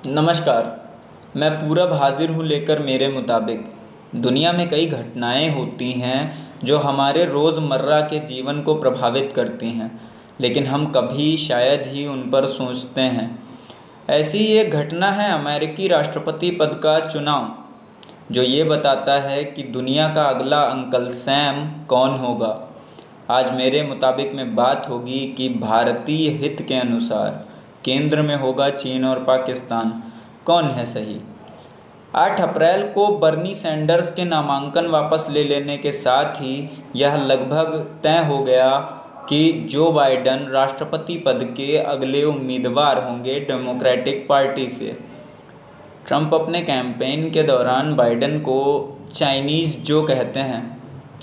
नमस्कार। मैं पूरब हाजिर हूँ लेकर मेरे मुताबिक। दुनिया में कई घटनाएं होती हैं जो हमारे रोज़मर्रा के जीवन को प्रभावित करती हैं, लेकिन हम कभी शायद ही उन पर सोचते हैं। ऐसी ही एक घटना है अमेरिकी राष्ट्रपति पद का चुनाव, जो ये बताता है कि दुनिया का अगला अंकल सैम कौन होगा। आज मेरे मुताबिक में बात होगी कि भारतीय हित के अनुसार केंद्र में होगा चीन और पाकिस्तान, कौन है सही। 8 अप्रैल को बर्नी सैंडर्स के नामांकन वापस ले लेने के साथ ही यह लगभग तय हो गया कि जो बाइडन राष्ट्रपति पद के अगले उम्मीदवार होंगे डेमोक्रेटिक पार्टी से। ट्रंप अपने कैंपेन के दौरान बाइडन को चाइनीज़ जो कहते हैं।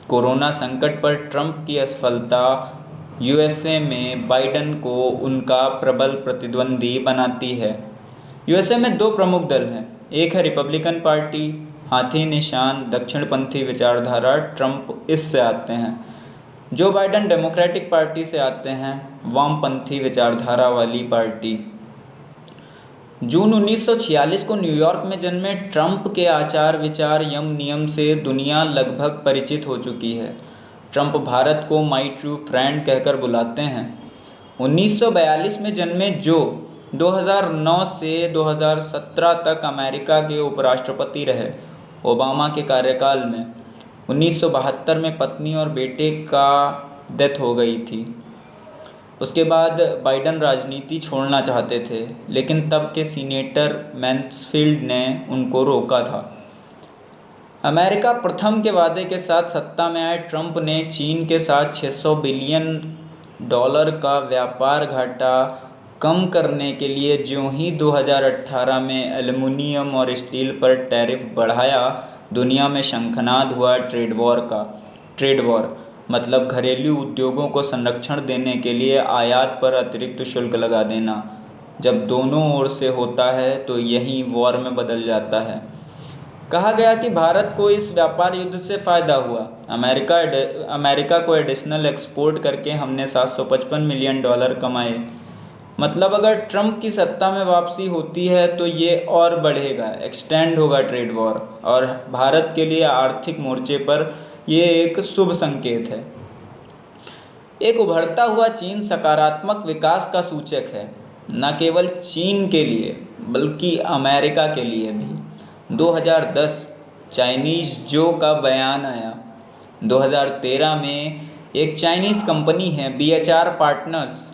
कोरोना संकट पर ट्रंप की असफलता यूएसए में बाइडन को उनका प्रबल प्रतिद्वंदी बनाती है। यूएसए में 2 प्रमुख दल हैं, एक है रिपब्लिकन पार्टी, हाथी निशान दक्षिणपंथी विचारधारा, ट्रंप इससे आते हैं। जो बाइडन डेमोक्रेटिक पार्टी से आते हैं, वामपंथी विचारधारा वाली पार्टी। जून 1946 को न्यूयॉर्क में जन्मे ट्रंप के आचार विचार यम नियम से दुनिया लगभग परिचित हो चुकी है। ट्रंप भारत को माई ट्रू फ्रेंड कहकर बुलाते हैं। 1942 में जन्मे जो 2009 से 2017 तक अमेरिका के उपराष्ट्रपति रहे ओबामा के कार्यकाल में। 1972 में पत्नी और बेटे का डेथ हो गई थी। उसके बाद बाइडन राजनीति छोड़ना चाहते थे, लेकिन तब के सीनेटर मैन्सफील्ड ने उनको रोका था। अमेरिका प्रथम के वादे के साथ सत्ता में आए ट्रंप ने चीन के साथ $600 बिलियन का व्यापार घाटा कम करने के लिए ज्यों ही 2018 में एल्युमिनियम और स्टील पर टैरिफ बढ़ाया, दुनिया में शंखनाद हुआ ट्रेड वॉर मतलब घरेलू उद्योगों को संरक्षण देने के लिए आयात पर अतिरिक्त शुल्क लगा देना। जब दोनों ओर से होता है तो यही वॉर में बदल जाता है। कहा गया कि भारत को इस व्यापार युद्ध से फ़ायदा हुआ। अमेरिका को एडिशनल एक्सपोर्ट करके हमने $755 मिलियन कमाए। मतलब अगर ट्रंप की सत्ता में वापसी होती है तो ये और बढ़ेगा, एक्सटेंड होगा ट्रेड वॉर, और भारत के लिए आर्थिक मोर्चे पर ये एक शुभ संकेत है। एक उभरता हुआ चीन सकारात्मक विकास का सूचक है, न केवल चीन के लिए बल्कि अमेरिका के लिए भी। 2010 चाइनीज़ जो का बयान आया। 2013 में एक चाइनीज़ कंपनी है BHR पार्टनर्स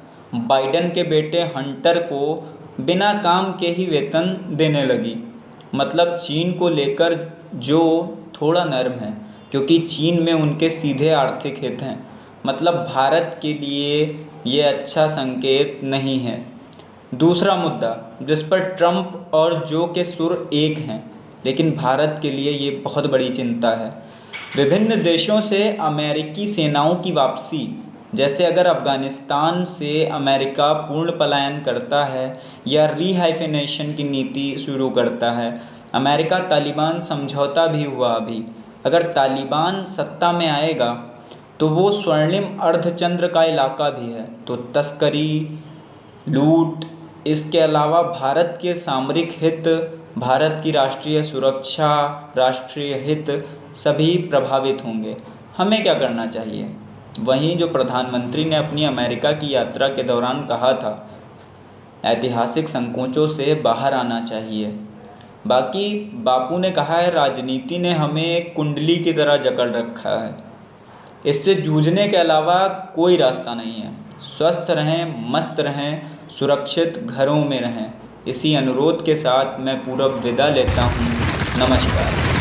बाइडन के बेटे हंटर को बिना काम के ही वेतन देने लगी। मतलब चीन को लेकर जो थोड़ा नर्म है, क्योंकि चीन में उनके सीधे आर्थिक हित हैं। मतलब भारत के लिए ये अच्छा संकेत नहीं है। दूसरा मुद्दा जिस पर ट्रंप और जो के सुर एक हैं, लेकिन भारत के लिए ये बहुत बड़ी चिंता है, विभिन्न देशों से अमेरिकी सेनाओं की वापसी। जैसे अगर अफ़गानिस्तान से अमेरिका पूर्ण पलायन करता है या रीहाइफिनेशन की नीति शुरू करता है। अमेरिका तालिबान समझौता भी हुआ अभी। अगर तालिबान सत्ता में आएगा तो वो स्वर्णिम अर्धचंद्र का इलाका भी है, तो तस्करी, लूट, इसके अलावा भारत के सामरिक हित, भारत की राष्ट्रीय सुरक्षा, राष्ट्रीय हित सभी प्रभावित होंगे। हमें क्या करना चाहिए? वहीं जो प्रधानमंत्री ने अपनी अमेरिका की यात्रा के दौरान कहा था, ऐतिहासिक संकोचों से बाहर आना चाहिए। बाकी बापू ने कहा है, राजनीति ने हमें एक कुंडली की तरह जकड़ रखा है, इससे जूझने के अलावा कोई रास्ता नहीं है। स्वस्थ रहें, मस्त रहें, सुरक्षित घरों में रहें। इसी अनुरोध के साथ मैं पूरब विदा लेता हूँ। नमस्कार।